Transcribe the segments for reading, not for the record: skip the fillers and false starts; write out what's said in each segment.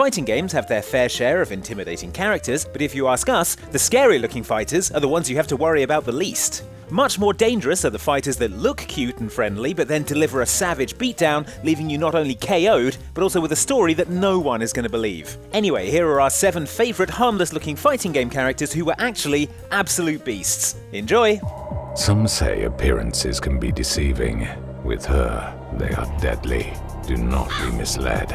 fighting games have their fair share of intimidating characters, but if you ask us, the scary-looking fighters are the ones you have to worry about the least. Much more dangerous are the fighters that look cute and friendly, but then deliver a savage beatdown, leaving you not only KO'd, but also with a story that no one is going to believe. Anyway, here are our 7 favourite harmless-looking fighting game characters who were actually absolute beasts. Enjoy! Some say appearances can be deceiving. With her, they are deadly. Do not be misled.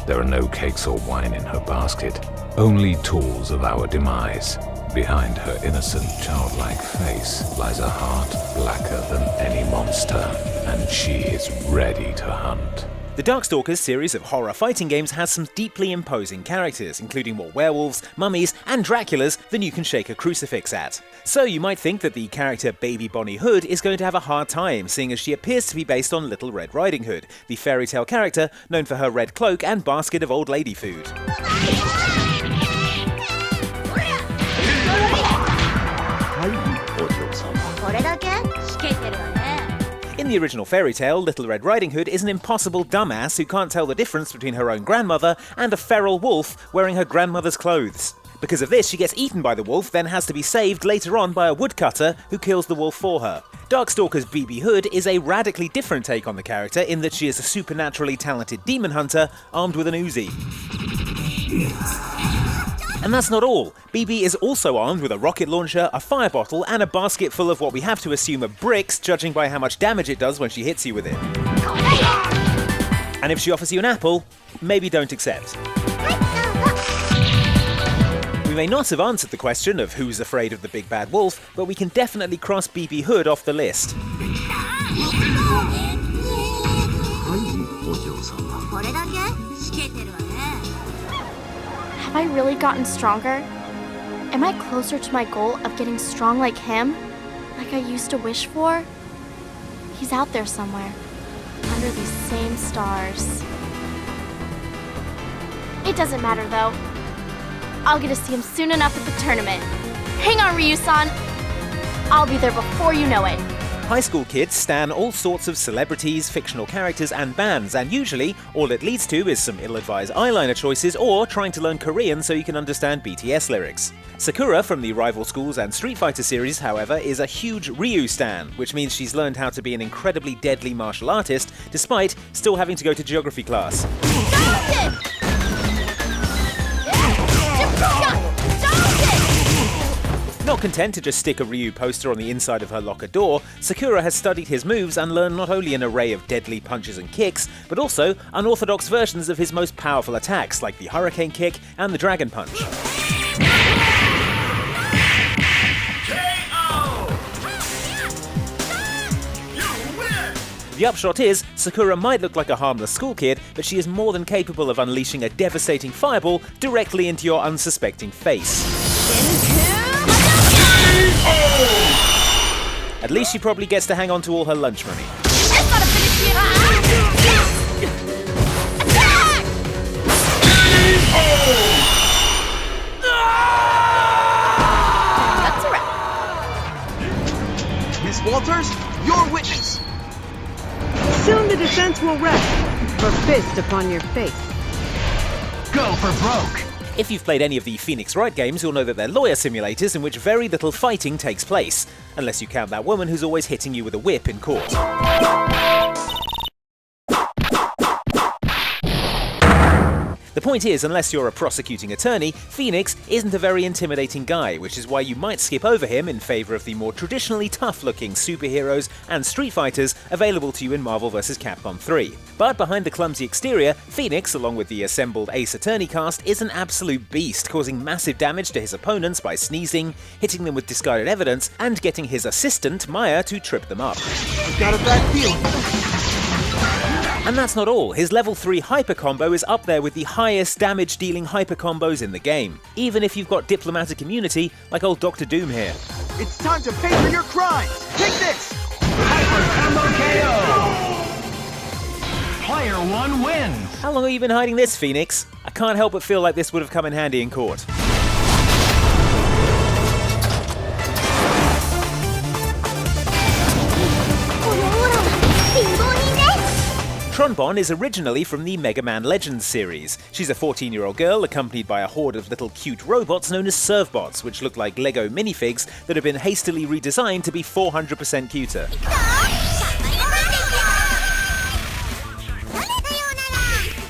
There are no cakes or wine in her basket, only tools of our demise. Behind her innocent, childlike face lies a heart blacker than any monster, and she is ready to hunt. The Darkstalkers series of horror fighting games has some deeply imposing characters, including more werewolves, mummies, and Draculas than you can shake a crucifix at. So you might think that the character Baby Bonnie Hood is going to have a hard time, seeing as she appears to be based on Little Red Riding Hood, the fairy tale character known for her red cloak and basket of old lady food. In the original fairy tale, Little Red Riding Hood is an impossible dumbass who can't tell the difference between her own grandmother and a feral wolf wearing her grandmother's clothes. Because of this, she gets eaten by the wolf, then has to be saved later on by a woodcutter who kills the wolf for her. Darkstalker's BB Hood is a radically different take on the character in that she is a supernaturally talented demon hunter armed with an Uzi. And that's not all. BB is also armed with a rocket launcher, a fire bottle, and a basket full of what we have to assume are bricks, judging by how much damage it does when she hits you with it. And if she offers you an apple, maybe don't accept. We may not have answered the question of who's afraid of the big bad wolf, but we can definitely cross BB Hood off the list. Have I really gotten stronger? Am I closer to my goal of getting strong like him? Like I used to wish for? He's out there somewhere, under these same stars. It doesn't matter though. I'll get to see him soon enough at the tournament. Hang on, Ryu-san! I'll be there before you know it. High school kids stan all sorts of celebrities, fictional characters, and bands, and usually all it leads to is some ill-advised eyeliner choices or trying to learn Korean so you can understand BTS lyrics. Sakura from the Rival Schools and Street Fighter series, however, is a huge Ryu stan, which means she's learned how to be an incredibly deadly martial artist despite still having to go to geography class. Not content to just stick a Ryu poster on the inside of her locker door, Sakura has studied his moves and learned not only an array of deadly punches and kicks, but also unorthodox versions of his most powerful attacks, like the Hurricane Kick and the Dragon Punch. The upshot is, Sakura might look like a harmless school kid, but she is more than capable of unleashing a devastating fireball directly into your unsuspecting face. At least she probably gets to hang on to all her lunch money. That's a wrap. Miss Walters, your witness. Soon the defense will rest, for fist upon your face. Go for broke. If you've played any of the Phoenix Wright games, you'll know that they're lawyer simulators in which very little fighting takes place, unless you count that woman who's always hitting you with a whip in court. The point is, unless you're a prosecuting attorney, Phoenix isn't a very intimidating guy, which is why you might skip over him in favour of the more traditionally tough-looking superheroes and Street Fighters available to you in Marvel vs. Capcom 3. But behind the clumsy exterior, Phoenix, along with the assembled Ace Attorney cast, is an absolute beast, causing massive damage to his opponents by sneezing, hitting them with discarded evidence, and getting his assistant, Maya, to trip them up. I've got a bad feeling. And that's not all. His level 3 hyper combo is up there with the highest damage dealing hyper combos in the game, even if you've got diplomatic immunity like old Dr. Doom here. It's time to pay for your crimes. Take this. Hyper combo KO. Player 1 wins. How long have you been hiding this, Phoenix? I can't help but feel like this would have come in handy in court. Tron Bonne is originally from the Mega Man Legends series. She's a 14-year-old girl accompanied by a horde of little cute robots known as Servbots, which look like Lego minifigs that have been hastily redesigned to be 400% cuter.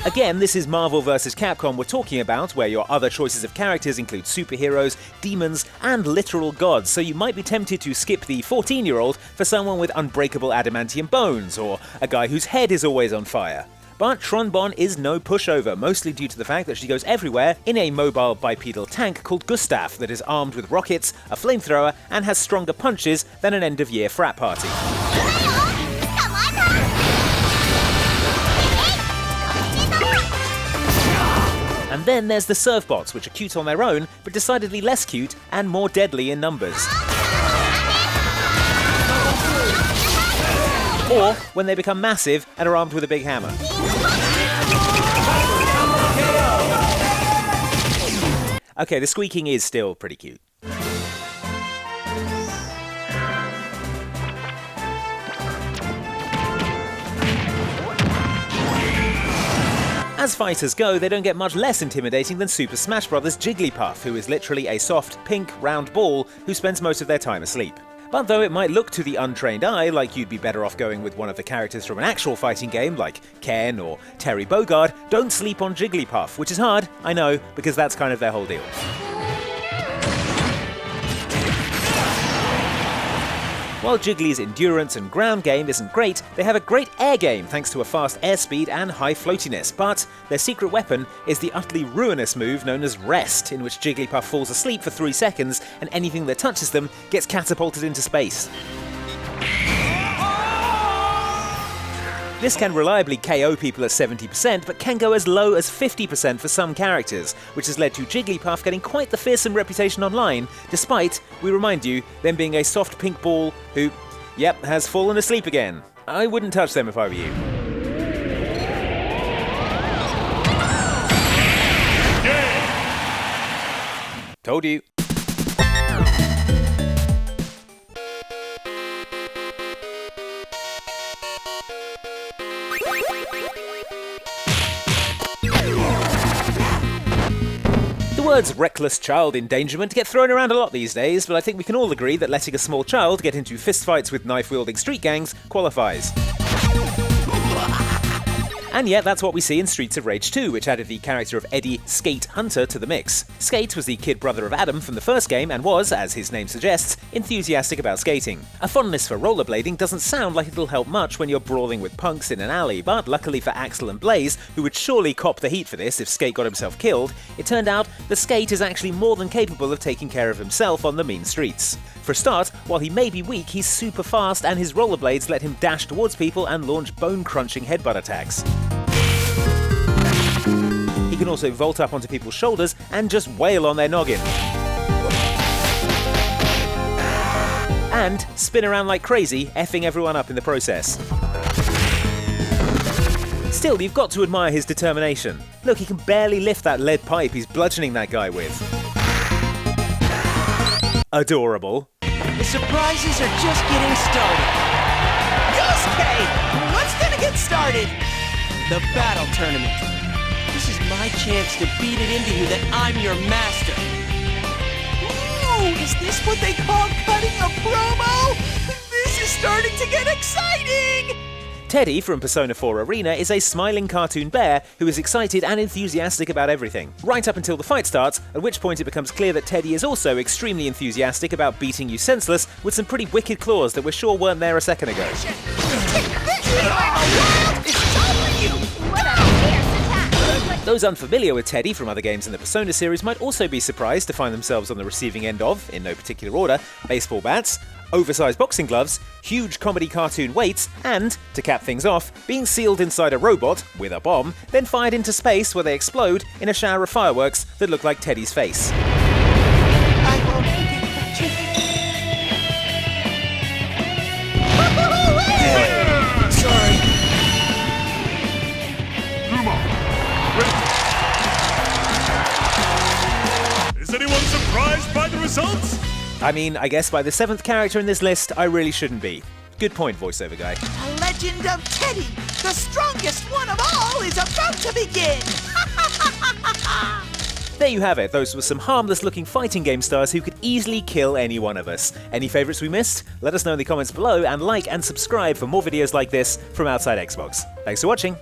Again, this is Marvel vs. Capcom we're talking about, where your other choices of characters include superheroes, demons, and literal gods, so you might be tempted to skip the 14-year-old for someone with unbreakable adamantium bones, or a guy whose head is always on fire. But Tron Bonne is no pushover, mostly due to the fact that she goes everywhere in a mobile bipedal tank called Gustav that is armed with rockets, a flamethrower, and has stronger punches than an end-of-year frat party. And then there's the Servbots, which are cute on their own, but decidedly less cute and more deadly in numbers. Or when they become massive and are armed with a big hammer. Okay, the squeaking is still pretty cute. As fighters go, they don't get much less intimidating than Super Smash Bros. Jigglypuff, who is literally a soft, pink, round ball who spends most of their time asleep. But though it might look to the untrained eye like you'd be better off going with one of the characters from an actual fighting game like Ken or Terry Bogard, don't sleep on Jigglypuff, which is hard, I know, because that's kind of their whole deal. While Jiggly's endurance and ground game isn't great, they have a great air game thanks to a fast airspeed and high floatiness, but their secret weapon is the utterly ruinous move known as Rest, in which Jigglypuff falls asleep for 3 seconds and anything that touches them gets catapulted into space. This can reliably KO people at 70%, but can go as low as 50% for some characters, which has led to Jigglypuff getting quite the fearsome reputation online, despite, we remind you, them being a soft pink ball who, yep, has fallen asleep again. I wouldn't touch them if I were you. Told you. The words reckless child endangerment get thrown around a lot these days, but I think we can all agree that letting a small child get into fistfights with knife-wielding street gangs qualifies. And yet that's what we see in Streets of Rage 2, which added the character of Eddie Skate Hunter to the mix. Skate was the kid brother of Adam from the first game and was, as his name suggests, enthusiastic about skating. A fondness for rollerblading doesn't sound like it'll help much when you're brawling with punks in an alley, but luckily for Axel and Blaze, who would surely cop the heat for this if Skate got himself killed, it turned out that Skate is actually more than capable of taking care of himself on the mean streets. For a start, while he may be weak, he's super fast and his rollerblades let him dash towards people and launch bone-crunching headbutt attacks. He can also vault up onto people's shoulders and just wail on their noggin. And spin around like crazy, effing everyone up in the process. Still, you've got to admire his determination. Look, he can barely lift that lead pipe he's bludgeoning that guy with. Adorable. The surprises are just getting started. Yes, Kay! What's gonna get started? The battle tournament. This is my chance to beat it into you that I'm your master. Ooh, is this what they call cutting a promo? This is starting to get exciting! Teddie from Persona 4 Arena is a smiling cartoon bear who is excited and enthusiastic about everything, right up until the fight starts, at which point it becomes clear that Teddie is also extremely enthusiastic about beating you senseless with some pretty wicked claws that we're sure weren't there a second ago. Those unfamiliar with Teddie from other games in the Persona series might also be surprised to find themselves on the receiving end of, in no particular order, baseball bats, oversized boxing gloves, huge comedy cartoon weights, and, to cap things off, being sealed inside a robot, with a bomb, then fired into space where they explode in a shower of fireworks that look like Teddie's face. Is anyone surprised by the results? I mean, I guess by the 7th character in this list, I really shouldn't be. Good point, voiceover guy. The legend of Teddie, the strongest one of all, is about to begin! There you have it, those were some harmless-looking fighting game stars who could easily kill any one of us. Any favourites we missed? Let us know in the comments below, and like and subscribe for more videos like this from Outside Xbox. Thanks for watching!